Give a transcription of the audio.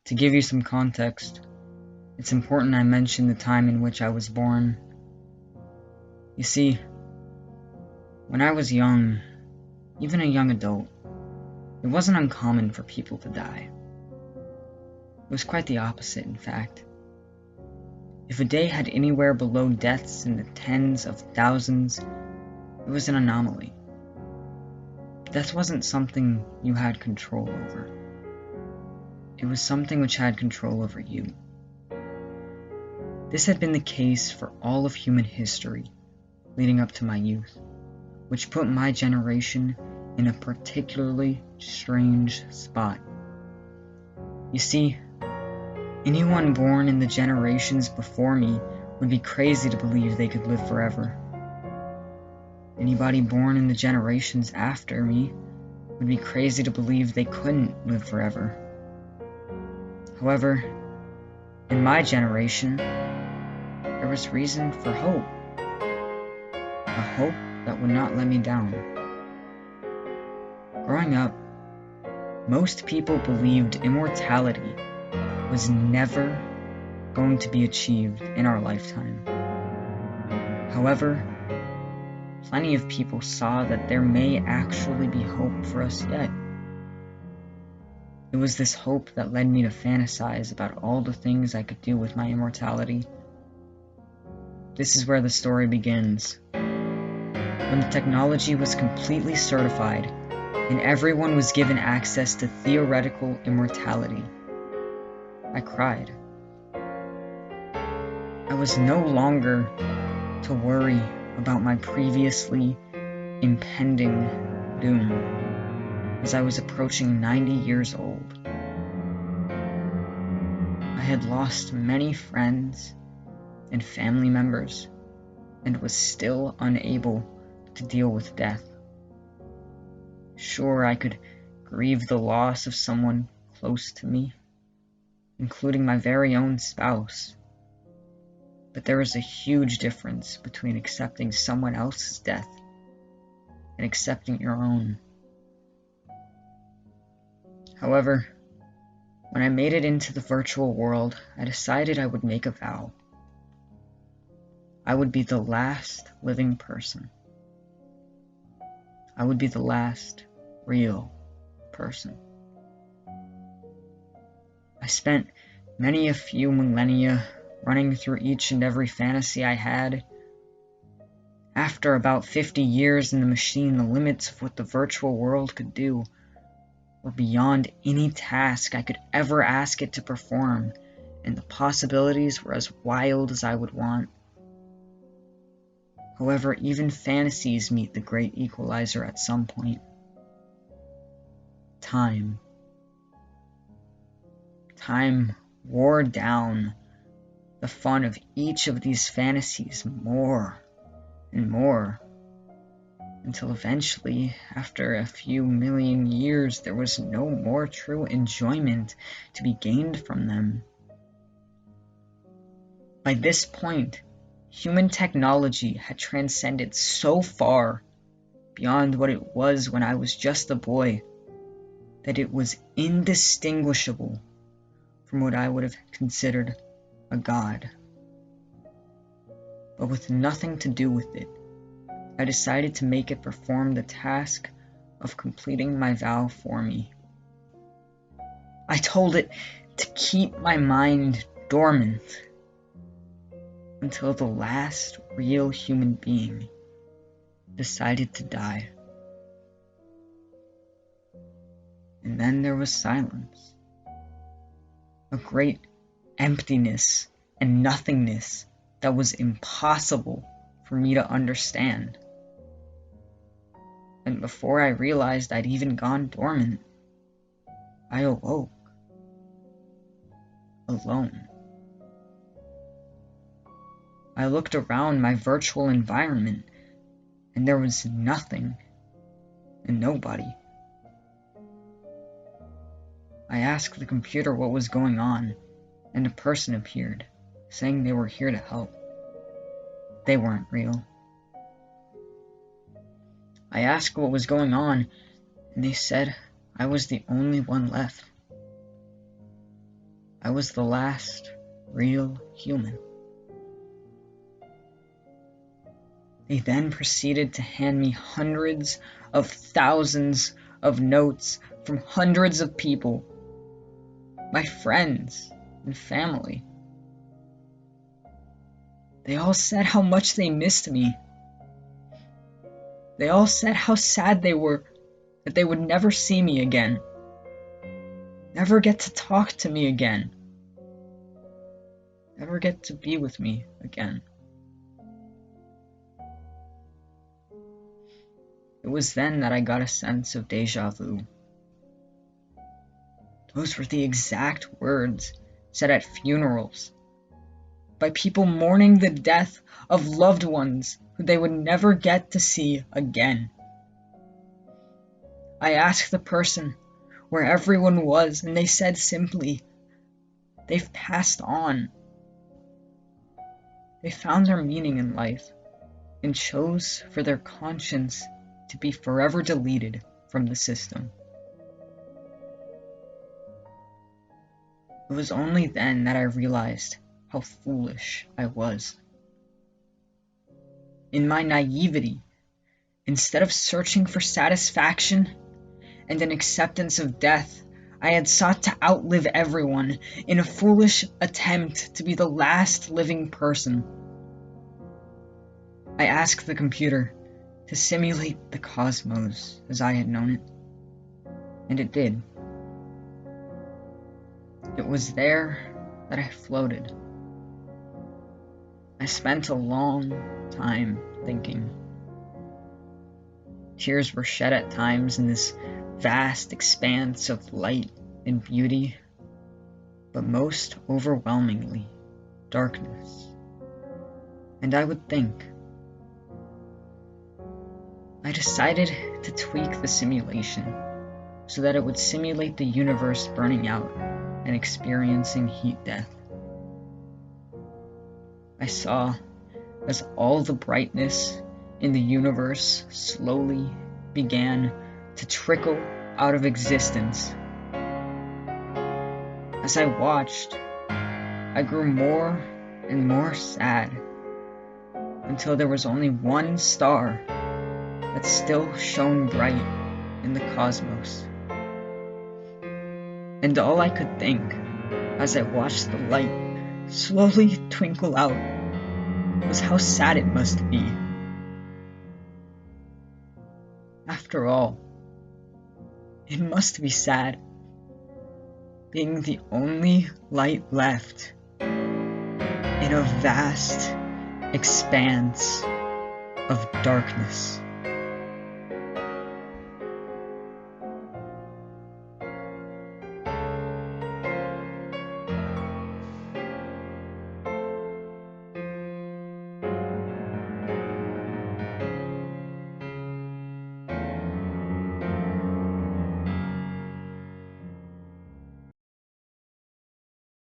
To give you some context, it's important I mention the time in which I was born. You see, when I was young, even a young adult, it wasn't uncommon for people to die. It was quite the opposite, in fact. If a day had anywhere below deaths in the tens of thousands, it was an anomaly. Death wasn't something you had control over. It was something which had control over you. This had been the case for all of human history leading up to my youth, which put my generation in a particularly strange spot. You see, anyone born in the generations before me would be crazy to believe they could live forever. Anybody born in the generations after me would be crazy to believe they couldn't live forever. However, in my generation, there was reason for hope. A hope that would not let me down. Growing up, most people believed immortality was never going to be achieved in our lifetime. However, plenty of people saw that there may actually be hope for us yet. It was this hope that led me to fantasize about all the things I could do with my immortality. This is where the story begins. When the technology was completely certified and everyone was given access to theoretical immortality, I cried. I was no longer to worry about my previously impending doom as I was approaching 90 years old. I had lost many friends and family members and was still unable to deal with death. Sure, I could grieve the loss of someone close to me, including my very own spouse. But there is a huge difference between accepting someone else's death and accepting your own. However, when I made it into the virtual world, I decided I would make a vow. I would be the last living person. I would be the last real person. I spent many a few millennia running through each and every fantasy I had. After about 50 years in the machine, the limits of what the virtual world could do were beyond any task I could ever ask it to perform, and the possibilities were as wild as I would want. However, even fantasies meet the great equalizer at some point. Time. Time wore down the fun of each of these fantasies more and more, until eventually, after a few million years, there was no more true enjoyment to be gained from them. By this point, human technology had transcended so far beyond what it was when I was just a boy that it was indistinguishable from what I would have considered a god. But with nothing to do with it, I decided to make it perform the task of completing my vow for me. I told it to keep my mind dormant until the last real human being decided to die. And then there was silence. A great emptiness and nothingness that was impossible for me to understand. And before I realized I'd even gone dormant, I awoke. Alone. I looked around my virtual environment, and there was nothing and nobody. I asked the computer what was going on, and a person appeared, saying they were here to help. They weren't real. I asked what was going on, and they said I was the only one left. I was the last real human. They then proceeded to hand me hundreds of thousands of notes from hundreds of people, my friends and family. They all said how much they missed me. They all said how sad they were that they would never see me again, never get to talk to me again, never get to be with me again. It was then that I got a sense of déjà vu. Those were the exact words said at funerals by people mourning the death of loved ones who they would never get to see again. I asked the person where everyone was, and they said simply, they've passed on. They found their meaning in life and chose for their conscience to be forever deleted from the system. It was only then that I realized how foolish I was. In my naivety, instead of searching for satisfaction and an acceptance of death, I had sought to outlive everyone in a foolish attempt to be the last living person. I asked the computer to simulate the cosmos as I had known it, and it did. It was there that I floated. I spent a long time thinking. Tears were shed at times in this vast expanse of light and beauty, but most overwhelmingly, darkness. And I would think. I decided to tweak the simulation so that it would simulate the universe burning out and experiencing heat death. I saw as all the brightness in the universe slowly began to trickle out of existence. As I watched, I grew more and more sad until there was only one star that still shone bright in the cosmos. And all I could think as I watched the light slowly twinkle out was how sad it must be. After all, it must be sad being the only light left in a vast expanse of darkness.